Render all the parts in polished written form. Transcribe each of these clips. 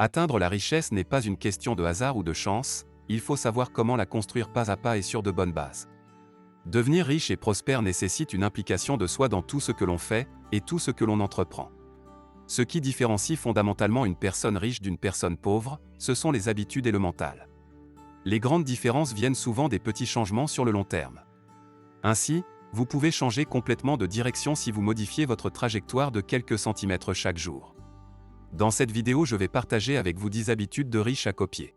Atteindre la richesse n'est pas une question de hasard ou de chance, il faut savoir comment la construire pas à pas et sur de bonnes bases. Devenir riche et prospère nécessite une implication de soi dans tout ce que l'on fait et tout ce que l'on entreprend. Ce qui différencie fondamentalement une personne riche d'une personne pauvre, ce sont les habitudes et le mental. Les grandes différences viennent souvent des petits changements sur le long terme. Ainsi, vous pouvez changer complètement de direction si vous modifiez votre trajectoire de quelques centimètres chaque jour. Dans cette vidéo, je vais partager avec vous 10 habitudes de riches à copier.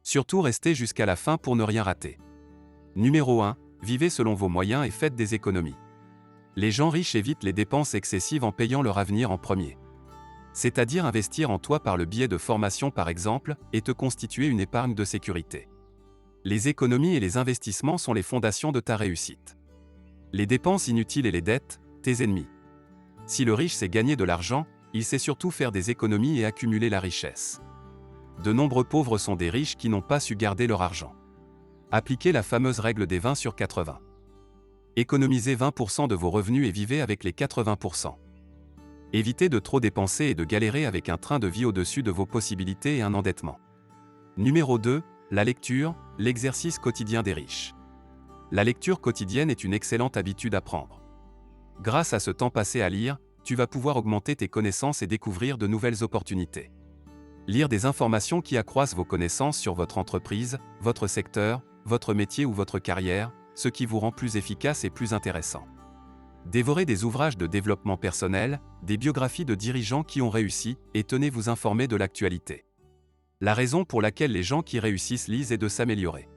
Surtout restez jusqu'à la fin pour ne rien rater. Numéro 1. Vivez selon vos moyens et faites des économies. Les gens riches évitent les dépenses excessives en payant leur avenir en premier. C'est-à-dire investir en toi par le biais de formation par exemple, et te constituer une épargne de sécurité. Les économies et les investissements sont les fondations de ta réussite. Les dépenses inutiles et les dettes, tes ennemis. Si le riche sait gagner de l'argent, il sait surtout faire des économies et accumuler la richesse. De nombreux pauvres sont des riches qui n'ont pas su garder leur argent. Appliquez la fameuse règle des 20/80. Économisez 20% de vos revenus et vivez avec les 80%. Évitez de trop dépenser et de galérer avec un train de vie au-dessus de vos possibilités et un endettement. Numéro 2. La lecture, l'exercice quotidien des riches. La lecture quotidienne est une excellente habitude à prendre. Grâce à ce temps passé à lire, tu vas pouvoir augmenter tes connaissances et découvrir de nouvelles opportunités. Lire des informations qui accroissent vos connaissances sur votre entreprise, votre secteur, votre métier ou votre carrière, ce qui vous rend plus efficace et plus intéressant. Dévorez des ouvrages de développement personnel, des biographies de dirigeants qui ont réussi, et tenez-vous informés de l'actualité. La raison pour laquelle les gens qui réussissent lisent est de s'améliorer.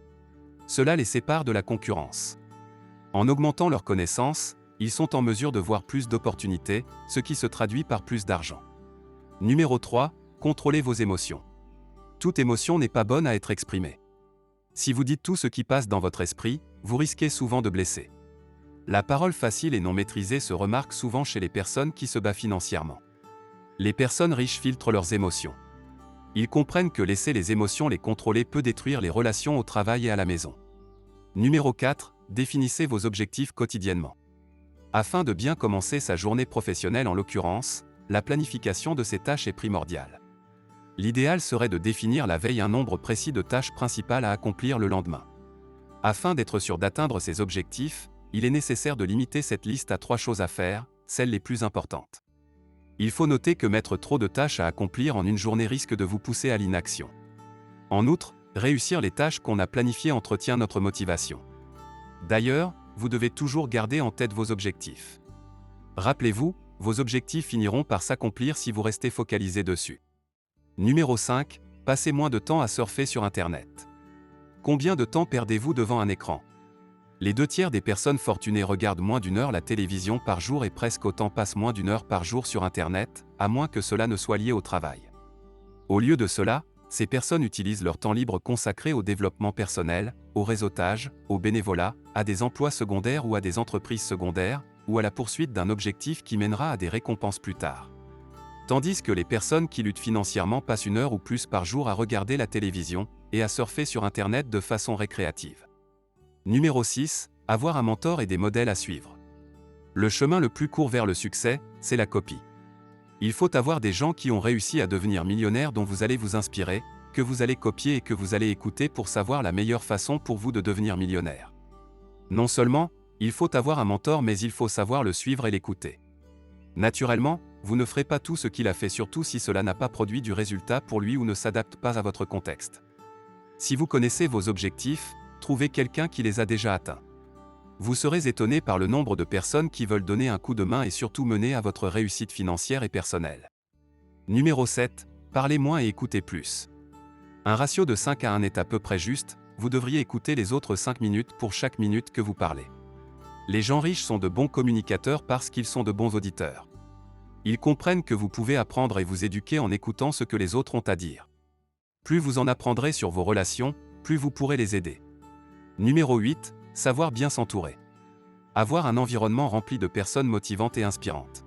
Cela les sépare de la concurrence. En augmentant leurs connaissances, ils sont en mesure de voir plus d'opportunités, ce qui se traduit par plus d'argent. Numéro 3. Contrôlez vos émotions. Toute émotion n'est pas bonne à être exprimée. Si vous dites tout ce qui passe dans votre esprit, vous risquez souvent de blesser. La parole facile et non maîtrisée se remarque souvent chez les personnes qui se battent financièrement. Les personnes riches filtrent leurs émotions. Ils comprennent que laisser les émotions les contrôler peut détruire les relations au travail et à la maison. Numéro 4. Définissez vos objectifs quotidiennement. Afin de bien commencer sa journée professionnelle en l'occurrence, la planification de ces tâches est primordiale. L'idéal serait de définir la veille un nombre précis de tâches principales à accomplir le lendemain. Afin d'être sûr d'atteindre ces objectifs, il est nécessaire de limiter cette liste à 3 choses à faire, celles les plus importantes. Il faut noter que mettre trop de tâches à accomplir en une journée risque de vous pousser à l'inaction. En outre, réussir les tâches qu'on a planifiées entretient notre motivation. D'ailleurs, vous devez toujours garder en tête vos objectifs. Rappelez-vous, vos objectifs finiront par s'accomplir si vous restez focalisé dessus. Numéro 5. Passez moins de temps à surfer sur Internet. Combien de temps perdez-vous devant un écran ? Les 2/3 des personnes fortunées regardent moins d'1 heure la télévision par jour et presque autant passent moins d'1 heure par jour sur Internet, à moins que cela ne soit lié au travail. Au lieu de cela, ces personnes utilisent leur temps libre consacré au développement personnel, au réseautage, au bénévolat, à des emplois secondaires ou à des entreprises secondaires, ou à la poursuite d'un objectif qui mènera à des récompenses plus tard. Tandis que les personnes qui luttent financièrement passent 1 heure ou plus par jour à regarder la télévision et à surfer sur Internet de façon récréative. Numéro 6. Avoir un mentor et des modèles à suivre. Le chemin le plus court vers le succès, c'est la copie. Il faut avoir des gens qui ont réussi à devenir millionnaires dont vous allez vous inspirer, que vous allez copier et que vous allez écouter pour savoir la meilleure façon pour vous de devenir millionnaire. Non seulement, il faut avoir un mentor mais il faut savoir le suivre et l'écouter. Naturellement, vous ne ferez pas tout ce qu'il a fait surtout si cela n'a pas produit du résultat pour lui ou ne s'adapte pas à votre contexte. Si vous connaissez vos objectifs, trouvez quelqu'un qui les a déjà atteints. Vous serez étonné par le nombre de personnes qui veulent donner un coup de main et surtout mener à votre réussite financière et personnelle. Numéro 7. Parlez moins et écoutez plus. Un ratio de 5 à 1 est à peu près juste, vous devriez écouter les autres 5 minutes pour chaque minute que vous parlez. Les gens riches sont de bons communicateurs parce qu'ils sont de bons auditeurs. Ils comprennent que vous pouvez apprendre et vous éduquer en écoutant ce que les autres ont à dire. Plus vous en apprendrez sur vos relations, plus vous pourrez les aider. Numéro 8. Savoir bien s'entourer. Avoir un environnement rempli de personnes motivantes et inspirantes.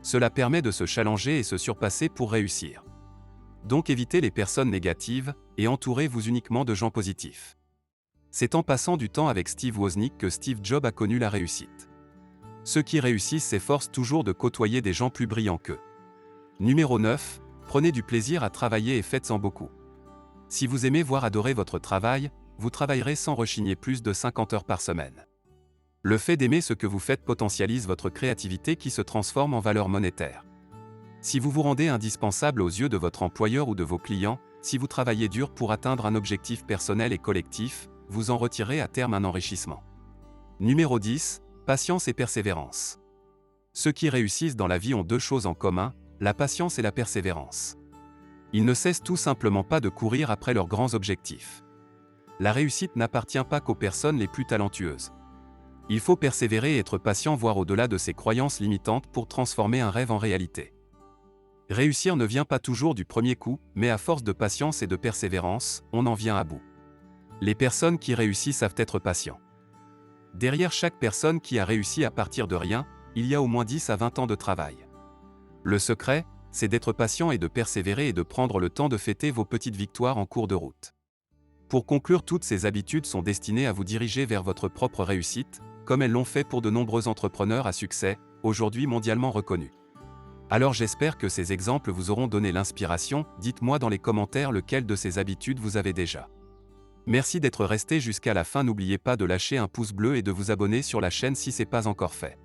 Cela permet de se challenger et se surpasser pour réussir. Donc évitez les personnes négatives, et entourez-vous uniquement de gens positifs. C'est en passant du temps avec Steve Wozniak que Steve Jobs a connu la réussite. Ceux qui réussissent s'efforcent toujours de côtoyer des gens plus brillants qu'eux. Numéro 9. Prenez du plaisir à travailler et faites-en beaucoup. Si vous aimez voire adorer votre travail, vous travaillerez sans rechigner plus de 50 heures par semaine. Le fait d'aimer ce que vous faites potentialise votre créativité qui se transforme en valeur monétaire. Si vous vous rendez indispensable aux yeux de votre employeur ou de vos clients, si vous travaillez dur pour atteindre un objectif personnel et collectif, vous en retirez à terme un enrichissement. Numéro 10. Patience et persévérance. Ceux qui réussissent dans la vie ont deux choses en commun, la patience et la persévérance. Ils ne cessent tout simplement pas de courir après leurs grands objectifs. La réussite n'appartient pas qu'aux personnes les plus talentueuses. Il faut persévérer et être patient voire au-delà de ses croyances limitantes pour transformer un rêve en réalité. Réussir ne vient pas toujours du premier coup, mais à force de patience et de persévérance, on en vient à bout. Les personnes qui réussissent savent être patients. Derrière chaque personne qui a réussi à partir de rien, il y a au moins 10 à 20 ans de travail. Le secret, c'est d'être patient et de persévérer et de prendre le temps de fêter vos petites victoires en cours de route. Pour conclure, toutes ces habitudes sont destinées à vous diriger vers votre propre réussite, comme elles l'ont fait pour de nombreux entrepreneurs à succès, aujourd'hui mondialement reconnus. Alors j'espère que ces exemples vous auront donné l'inspiration, dites-moi dans les commentaires lequel de ces habitudes vous avez déjà. Merci d'être resté jusqu'à la fin, n'oubliez pas de lâcher un pouce bleu et de vous abonner sur la chaîne si ce n'est pas encore fait.